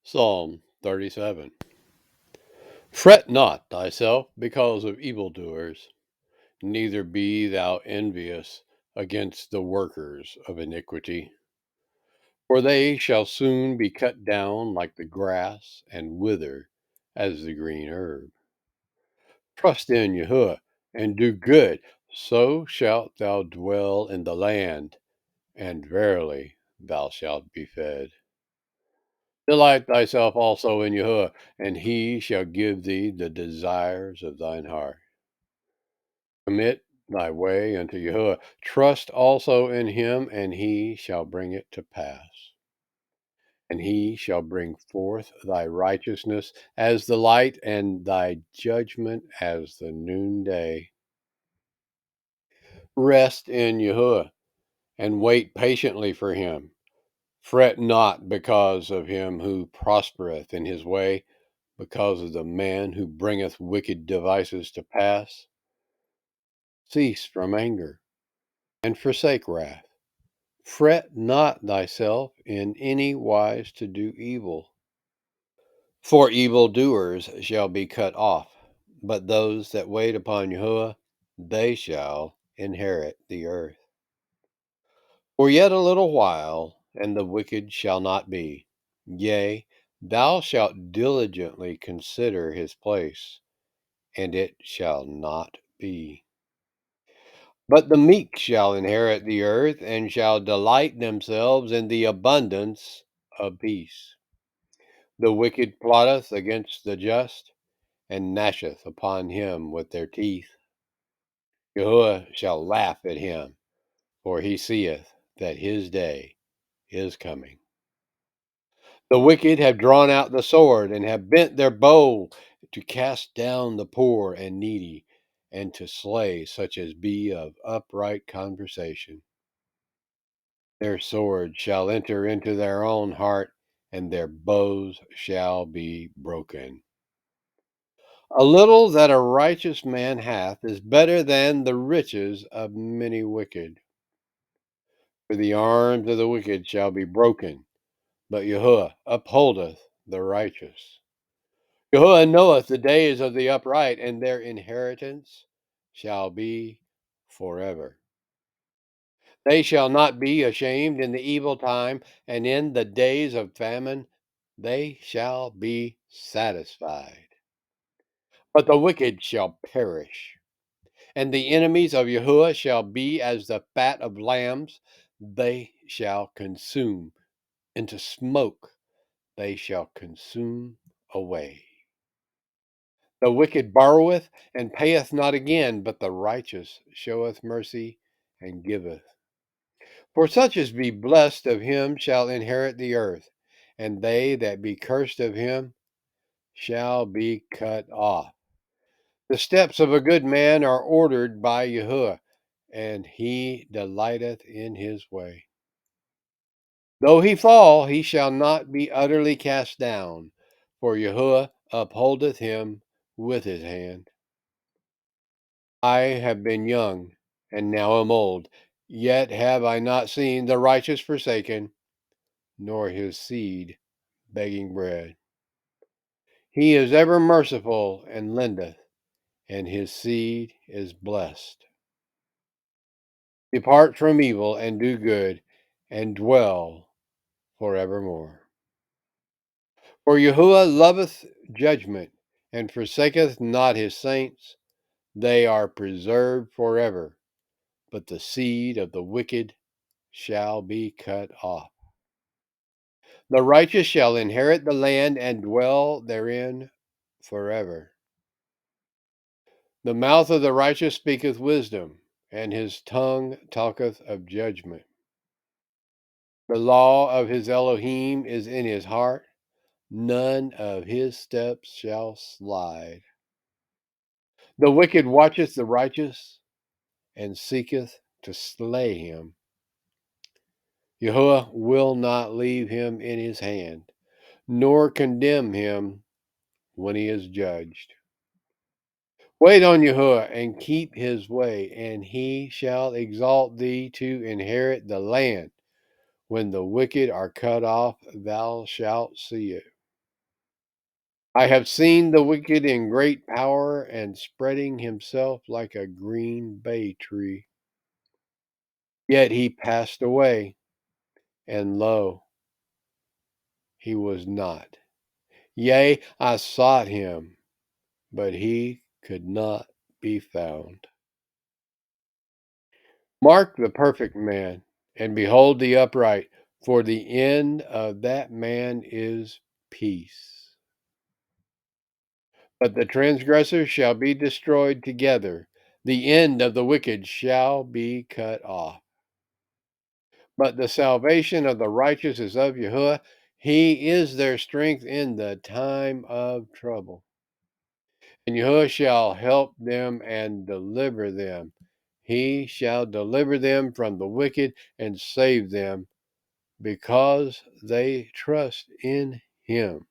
Psalm 37. Fret not thyself because of evildoers, neither be thou envious against the workers of iniquity. For they shall soon be cut down like the grass and wither as the green herb. Trust in Yahuwah and do good, so shalt thou dwell in the land, and verily thou shalt be fed. Delight thyself also in Yahuwah, and he shall give thee the desires of thine heart. Commit thy way unto Yahuwah. Trust also in him, and he shall bring it to pass. And he shall bring forth thy righteousness as the light, and thy judgment as the noonday. Rest in Yahuwah, and wait patiently for him. Fret not because of him who prospereth in his way, because of the man who bringeth wicked devices to pass. Cease from anger, and forsake wrath. Fret not thyself in any wise to do evil. For evildoers shall be cut off, but those that wait upon Yahuwah, they shall inherit the earth. For yet a little while, and the wicked shall not be. Yea, thou shalt diligently consider his place, and it shall not be. But the meek shall inherit the earth, and shall delight themselves in the abundance of peace. The wicked plotteth against the just, and gnasheth upon him with their teeth. Yahuwah shall laugh at him, for he seeth that his day is coming. The wicked have drawn out the sword, and have bent their bow to cast down the poor and needy, and to slay such as be of upright conversation. Their sword shall enter into their own heart, and their bows shall be broken. A little that a righteous man hath is better than the riches of many wicked. For the arms of the wicked shall be broken, but Yahuwah upholdeth the righteous. Yahuwah knoweth the days of the upright, and their inheritance shall be forever. They shall not be ashamed in the evil time, and in the days of famine they shall be satisfied. But the wicked shall perish, and the enemies of Yahuwah shall be as the fat of lambs. They shall consume into smoke, they shall consume away. The wicked borroweth and payeth not again, but the righteous showeth mercy and giveth. For such as be blessed of him shall inherit the earth, and they that be cursed of him shall be cut off. The steps of a good man are ordered by Yahuwah, and he delighteth in his way. Though he fall, he shall not be utterly cast down, for Yahuwah upholdeth him with his hand. I have been young, and now am old, yet have I not seen the righteous forsaken, nor his seed begging bread. He is ever merciful and lendeth, and his seed is blessed. Depart from evil and do good, and dwell forevermore. For Yahuwah loveth judgment, and forsaketh not his saints. They are preserved forever, but the seed of the wicked shall be cut off. The righteous shall inherit the land and dwell therein forever. The mouth of the righteous speaketh wisdom, and his tongue talketh of judgment. The law of his Elohim is in his heart. None of his steps shall slide. The wicked watcheth the righteous, and seeketh to slay him. Yahuwah will not leave him in his hand, nor condemn him when he is judged. Wait on Yahuwah and keep his way, and he shall exalt thee to inherit the land. When the wicked are cut off, thou shalt see it. I have seen the wicked in great power and spreading himself like a green bay tree. Yet he passed away, and lo, he was not. Yea, I sought him, but he could not be found. Mark the perfect man, and behold the upright, for the end of that man is peace. But the transgressors shall be destroyed together, the end of the wicked shall be cut off. But the salvation of the righteous is of Yahuwah. He is their strength in the time of trouble. And Yahuwah shall help them and deliver them. He shall deliver them from the wicked and save them because they trust in him.